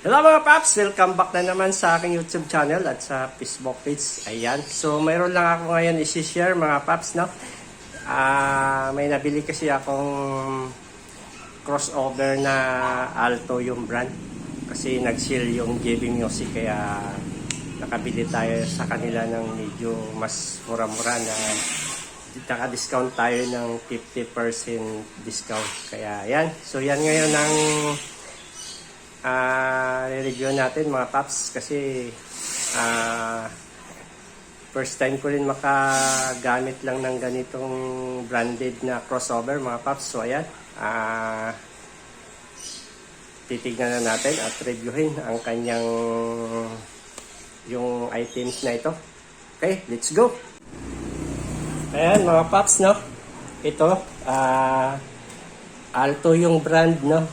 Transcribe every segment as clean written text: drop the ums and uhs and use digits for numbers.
Hello mga paps! Welcome back na naman sa aking YouTube channel at sa Facebook page. Ayan. So, mayroon lang ako ngayon isi-share mga paps, no? May nabili kasi akong crossover na Alto yung brand. Kasi nag-sale yung JB Music kaya nakabili tayo sa kanila ng medyo mas mura-mura na naka-discount tayo ng 50% discount. Kaya yan. So, yan ngayon ang re-review natin mga paps kasi first time ko rin makagamit lang ng ganitong branded na crossover mga paps. So ayan, titignan na natin at reviewin ang kanyang yung items na ito. Okay, let's go! Ayan mga paps, no? Ito, Alto yung brand, no?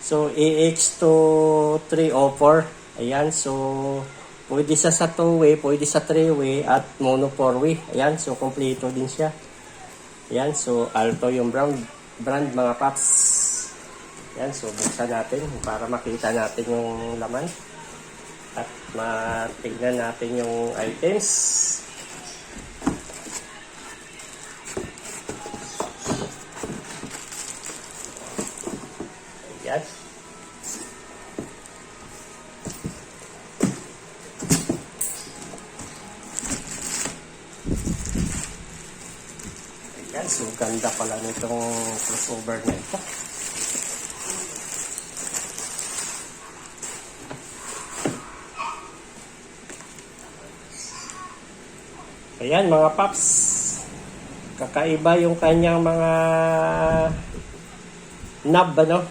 So, AX2304. Ayan. So, pwede sa 2-way, pwede sa 3-way, at mono 4-way. Ayan. So, kompleto din siya. Ayan. So, Alto yung brand mga paps. Ayan. So, buksan natin para makita natin yung laman. At matignan natin yung items. Ayan. Ayan, so ganda pala nitong crossover na ito. Ayan mga paps, kakaiba yung kanyang mga knob, ano?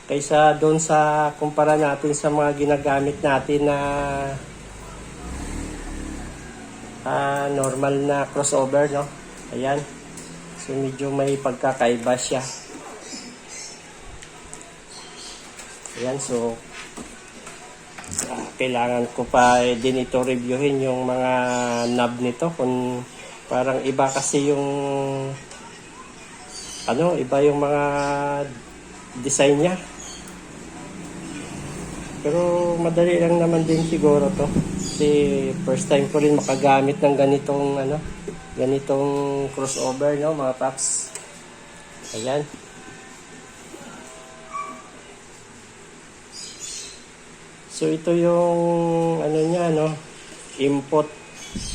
Kaysa doon sa kumpara natin sa mga ginagamit natin na normal na crossover, no? Ayan. So medyo may pagkakaiba siya. Ayan, so kailangan ko pa din ito reviewin yung mga knob nito kung parang iba kasi yung iba yung mga design niya. Pero madali lang naman din siguro to. Kasi first time ko rin makagamit ng ganitong crossover, no, mga paps. Ayan. So ito yung niya, no, input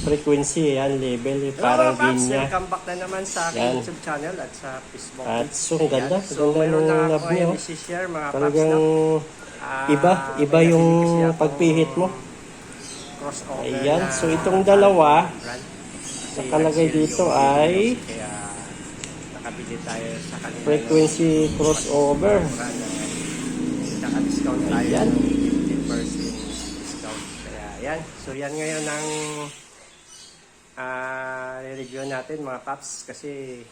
frequency, yan, level, parang linya. Welcome back na naman sa aking YouTube channel at sa Facebook. At so ganda, so mayroon lang ako ngayon isi-share mga paps, no? Iba yung pagpihit mo. Ayan, so itong dalawa nakalagay dito ay frequency crossover. Naka-discount tayo. Ayan. 50% discount. Kaya ayan, so yan ngayon ang re-review natin mga paps kasi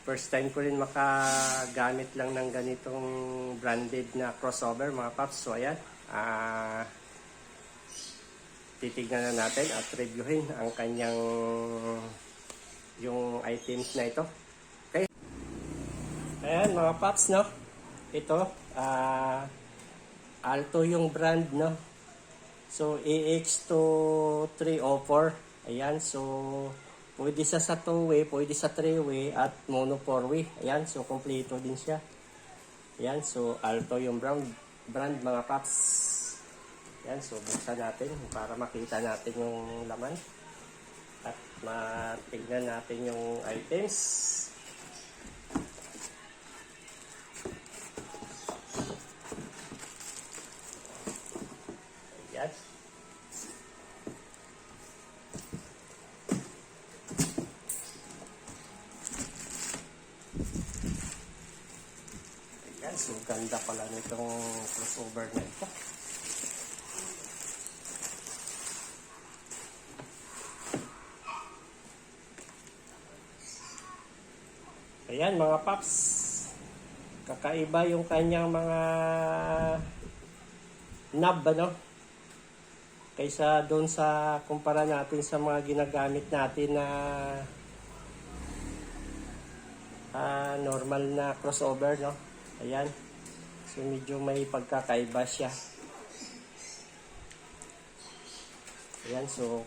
first time ko rin makagamit lang ng ganitong branded na crossover mga paps. So ayan, titignan na natin at reviewin ang kanyang yung items na ito. Okay. Ayan mga paps, no? Ito, Alto yung brand, no? So AX2304. Ayan, so pwede sa 2-way, pwede sa 3-way, at mono 4-way. Ayan, so kompleto din siya. Ayan, so Alto yung brand mga paps. Ayan, so buksan natin para makita natin yung laman. At matignan natin yung items. Ayan. Ayan, so ganda pala nitong crossover na ito. Ayan mga paps, kakaiba yung kanyang mga knob, ano? Kaysa doon sa kumpara natin sa mga ginagamit natin na normal na crossover, no? Ayan. So medyo may pagkakaiba siya. Ayan, so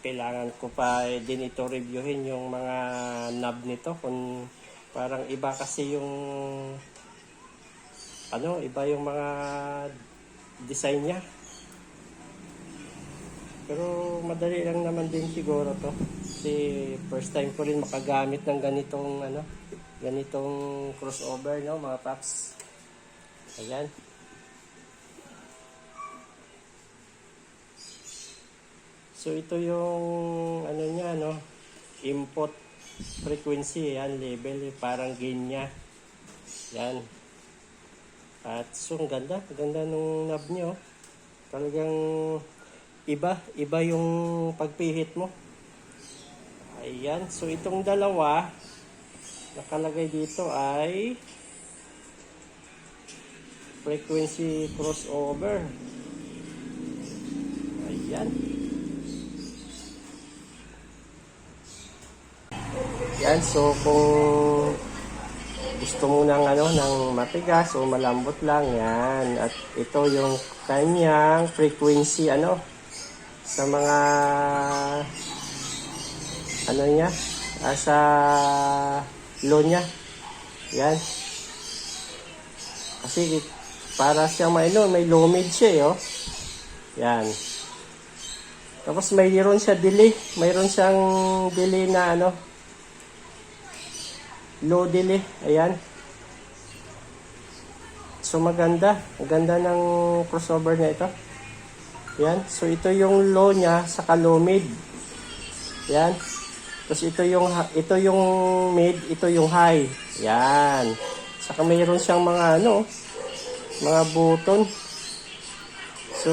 kailangan ko pa din ito reviewin yung mga knob nito kung parang iba kasi yung iba yung mga design niya. Pero madali lang naman din siguro to. Kasi first time ko rin makagamit ng ganitong crossover, no, mga paps. Ayan. So ito yung niya, no, input frequency, yan, level, parang gain niya. Yan. At so ang ganda nung knob niya, oh. Talagang iba yung pagpihit mo. Ayan, so itong dalawa nakalagay dito ay frequency crossover. Ayan. Yan, so kung gusto mo ng ng matigas o malambot lang, yan. At ito yung kanyang frequency sa mga niya, sa low niya. Yan. Kasi para siyang may low mid siya, oh. Yan. Tapos mayroon siya delay. Mayroon siyang delay na low delay. Ayan. So maganda. Maganda ng crossover na ito. Ayan. So ito yung low niya saka low mid. Ayan. Tapos ito yung mid, ito yung high. Ayan. Saka mayroon siyang mga mga button. So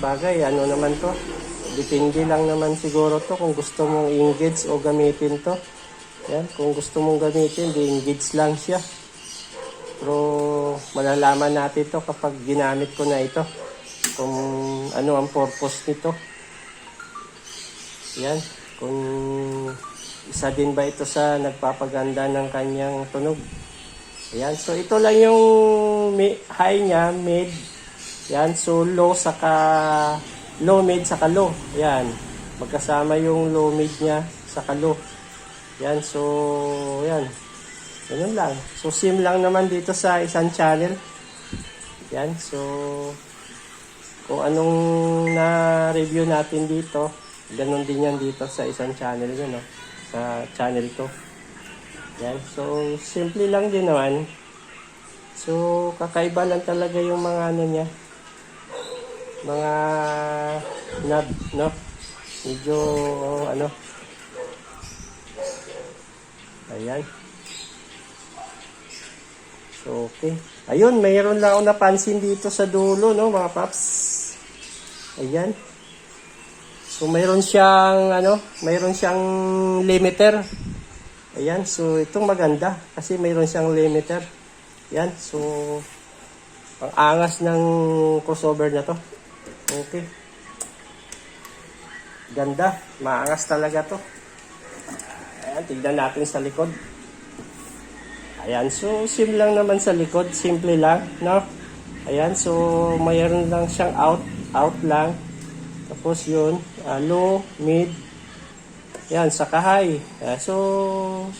bagay, naman to. Depende lang naman siguro to kung gusto mong engage o gamitin to. Yan, kung gusto mong gamitin, di-engage lang siya. Pero malalaman natin to kapag ginamit ko na ito. Kung ano ang purpose nito. Yan, kung isa din ba ito sa nagpapaganda ng kanyang tunog. Ayan, so ito lang yung high niya, mid. Yan, so low mid saka low. Yan. Magkasama yung low mid niya saka low. Yan, so yan. Ganun lang. So sim lang naman dito sa isang channel. Yan, so kung anong na-review natin dito, ganun din yan dito sa isang channel yun, no? Sa channel to. Yan, so simple lang din naman. So kakaiba lang talaga yung mga niya. Mga knob, no? Medyo ayan. So okay. Ayun, mayroon lang ako napansin dito sa dulo, no, mga paps. Ayan. So mayroon siyang limiter. Ayan, so itong maganda kasi mayroon siyang limiter. Ayan, so ang angas ng crossover na to. Okay. Ganda. Maangas talaga to. Ayan, tignan natin sa likod. Ayan, so sim lang naman sa likod. Simple lang, no? Ayan, so mayroon lang siyang out lang. Tapos yun, low, mid. Ayan, saka high. So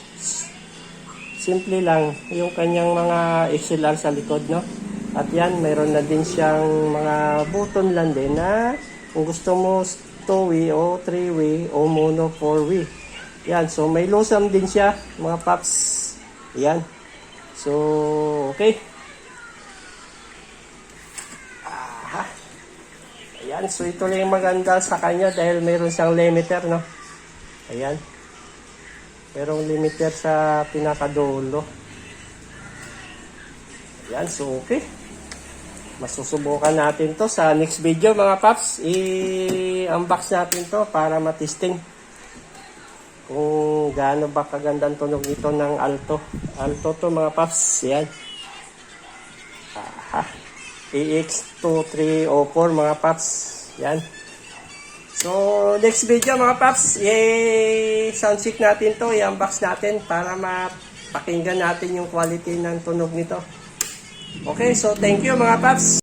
simple lang yung kanyang mga XLR sa likod, no? At yan, mayroon na din siyang mga button lang din na kung gusto mo 2-way o 3-way o mono 4-way. Yan, so may lusam din siya, mga paps. Yan. So, okay. Ayan, so ito lang yung maganda sa kanya dahil mayroon siyang limiter, no? Ayan. Mayroong limiter sa pinakadulo. Ayan, so okay. Masusubukan natin to sa next video, mga paps. I-unbox natin to para matesting kung gaano ba kagandang tunog nito ng alto. Alto to, mga paps. Yan. EX2304, mga paps. Yan. So, next video, mga paps. Yay! sound check natin to, i-unbox natin para mapakinggan natin yung quality ng tunog nito. Okay, so thank you mga paps.